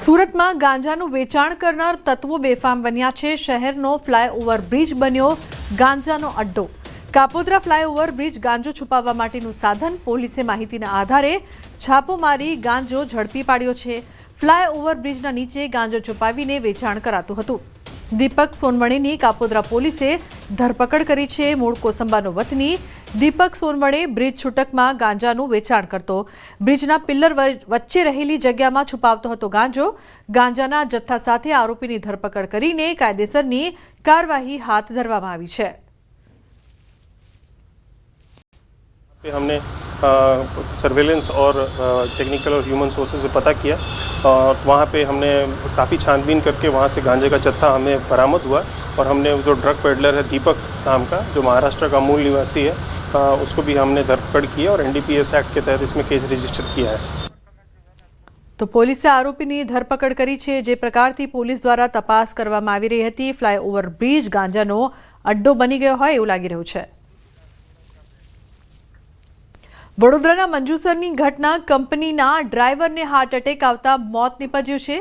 સુરતમાં ગાંજાનું વેચાણ કરનાર તત્વો બેફામ બન્યા છે। શહેરનો ફ્લાયઓવર બ્રિજ બન્યો ગાંજાનો અડ્ડો। કાપોદ્રા ફ્લાયઓવર બ્રિજ ગાંજો છુપાવવા માટેનું સાધન। પોલીસે માહિતીના આધારે છાપો મારી ગાંજો ઝડપી પાડ્યો છે। ફ્લાયઓવર બ્રિજના નીચે ગાંજો છુપાવીને વેચાણ કરાતું હતું। દીપક સોનવણેની કાપોદ્રા પોલીસે ધરપકડ કરી છે। મૂળ કોસંબાનો વતની દીપક સોનવણે બ્રિજ છૂટકમાં ગાંજાનું વેચાણ કરતો। બ્રિજના પિલ્લર વચ્ચે રહેલી જગ્યામાં છુપાવતો હતો ગાંજો। ગાંજાના જથ્થા સાથે આરોપીની ધરપકડ કરીને કાયદેસરની કાર્યવાહી હાથ ધરવામાં આવી છે। हमने सर्वेलेंस और टेक्निकल और ह्यूमन सोर्सेज से पता किया और वहाँ पे हमने काफ़ी छानबीन करके वहाँ से गांजे का जत्था हमें बरामद हुआ और हमने जो ड्रग पेडलर है दीपक नाम का, जो महाराष्ट्र का मूल निवासी है, उसको भी हमने धरपकड़ किया और NDPS एक्ट के तहत इसमें केस रजिस्टर किया है। तो પોલીસે આરોપીની ધરપકડ કરી છે। જે પ્રકારથી પોલીસ દ્વારા તપાસ કરવામાં આવી રહી હતી, ફ્લાયઓવર બ્રિજ ગાંજાનો અડ્ડો બની ગયો હોય એવું લાગી રહ્યું છે। વડોદરાના મંજુસરની ઘટના, કંપનીના ડ્રાઈવરને હાર્ટ એટેક આવતા મોત નીપજ્યું છે।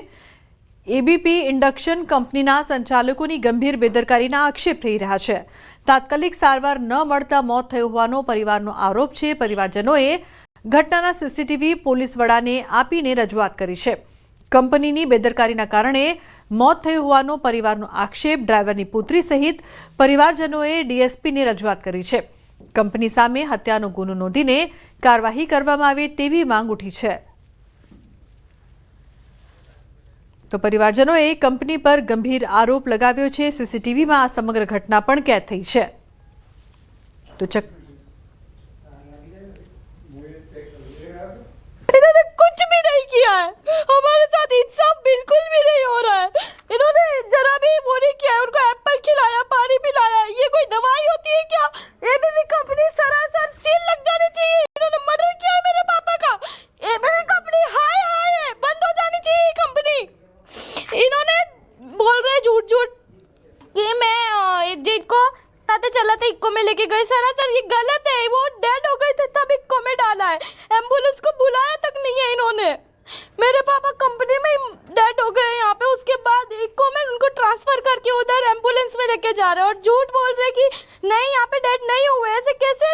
એબીપી ઇન્ડક્શન કંપનીના સંચાલકોની ગંભીર બેદરકારીના આક્ષેપ થઈ રહ્યા છે। તાત્કાલિક સારવાર ન મળતા મોત થયું હોવાનો પરિવારનો આરોપ છે। પરિવારજનોએ ઘટનાના સીસીટીવી પોલીસ વડાને આપીને રજૂઆત કરી છે। કંપનીની બેદરકારીના કારણે મોત થયું હોવાનો પરિવારનો આક્ષેપ। ડ્રાઈવરની પુત્રી સહિત પરિવારજનોએ ડીએસપીને રજૂઆત કરી છે। કંપની સામે હત્યાનો ગુનો નોંધીને કાર્યવાહી કરવામાં આવે તેવી માંગ ઉઠી છે। તો પરિવારજનોએ કંપની પર ગંભીર આરોપ લગાવ્યો છે। સીસીટીવીમાં આ સમગ્ર ઘટના પણ કેદ થઈ છે। તો इन्होंने कुछ भी नहीं किया है, हमारे साथ इंसाफ बिल्कुल भी नहीं हो रहा है। इन्होंने जरा भी वो नहीं किया है, उनको एप्पल खिलाया, पानी पिलाया। ये कोई दवाई होती है क्या? एबीबी कंपनी सरासर सील लग जानी चाहिए। इन्होंने मर्डर किया है मेरे पापा का। एबीबी कंपनी हाय हाय है, बंद हो जानी चाहिए कंपनी। इन्होंने बोल रहे झूठ झूठ कि मैं जिनको ताते चलाते इक्को में लेके गए, सरासर ये गलत है। वो डेड हो गए थे तब इक्को में डाला है, एम्बुलेंस को बुलाया तक नहीं है इन्होंने। मेरे पापा कंपनी में डेड हो गए यहाँ पे, उसके बाद इक्को में उनको ट्रांसफर करके उधर एम्बुलेंस में लेके जा रहे हैं और झूठ बोल रहे कि नहीं यहाँ पे डेड नहीं हुए। ऐसे कैसे